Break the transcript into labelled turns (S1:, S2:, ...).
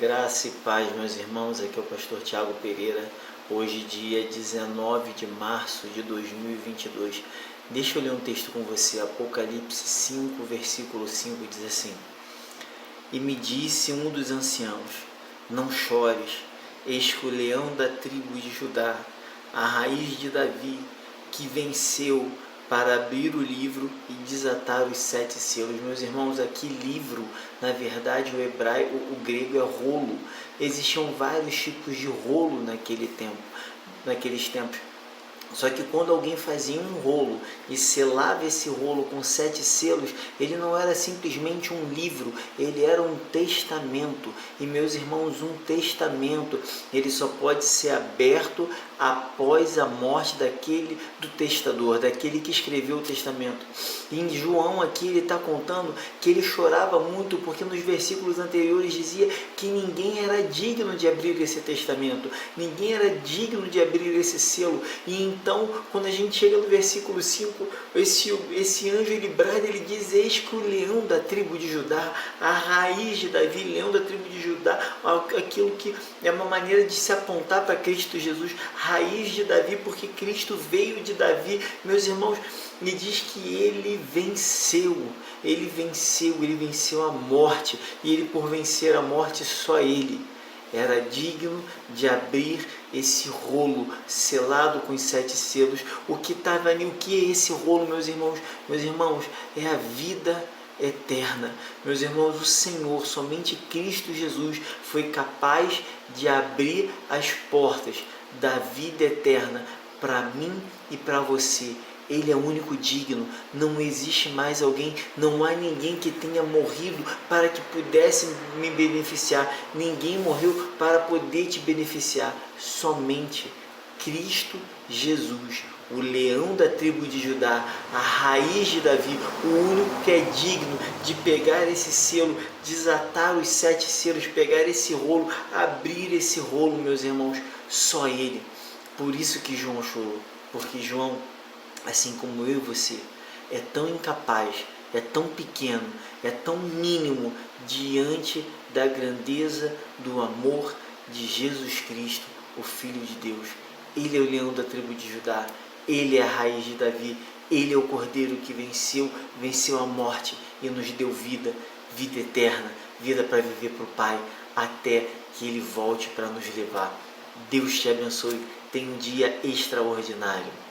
S1: Graça e paz, meus irmãos, aqui é o pastor Tiago Pereira, hoje dia 19 de março de 2022. Deixa eu ler um texto com você, Apocalipse 5, versículo 5, diz assim: E me disse um dos anciãos, não chores, eis que o leão da tribo de Judá, a raiz de Davi, que venceu para abrir o livro e desatar os 7 selos. Meus irmãos, aqui livro, na verdade o grego é rolo. Existiam vários tipos de rolo naqueles tempos. Só que quando alguém fazia um rolo e selava esse rolo com 7 selos, ele não era simplesmente um livro, ele era um testamento. E meus irmãos, um testamento, ele só pode ser aberto após a morte do testador, daquele que escreveu o testamento. E em João aqui ele está contando que ele chorava muito porque nos versículos anteriores dizia que ninguém era digno de abrir esse testamento, ninguém era digno de abrir esse selo. E então, quando a gente chega no versículo 5, esse anjo ele brada, ele diz: eis que o leão da tribo de Judá, a raiz de Davi, leão da tribo de Judá, aquilo que é uma maneira de se apontar para Cristo Jesus, raiz de Davi, porque Cristo veio de Davi. Meus irmãos, me diz que ele venceu a morte, e ele, por vencer a morte, só ele era digno de abrir esse rolo selado com os 7 selos. O que estava ali, o que é esse rolo, meus irmãos? Meus irmãos, é a vida eterna. Meus irmãos, o Senhor, somente Cristo Jesus, foi capaz de abrir as portas da vida eterna para mim e para você. Ele é o único digno, não existe mais alguém, não há ninguém que tenha morrido para que pudesse me beneficiar, ninguém morreu para poder te beneficiar, somente Cristo Jesus, o leão da tribo de Judá, a raiz de Davi, o único que é digno de pegar esse selo, desatar os 7 selos, pegar esse rolo, abrir esse rolo, meus irmãos, só Ele. Por isso que João chorou, porque João, assim como eu e você, é tão incapaz, é tão pequeno, é tão mínimo diante da grandeza do amor de Jesus Cristo, o Filho de Deus. Ele é o leão da tribo de Judá, ele é a raiz de Davi, ele é o cordeiro que venceu a morte e nos deu vida eterna, vida para viver para o Pai, até que ele volte para nos levar. Deus te abençoe, tenha um dia extraordinário.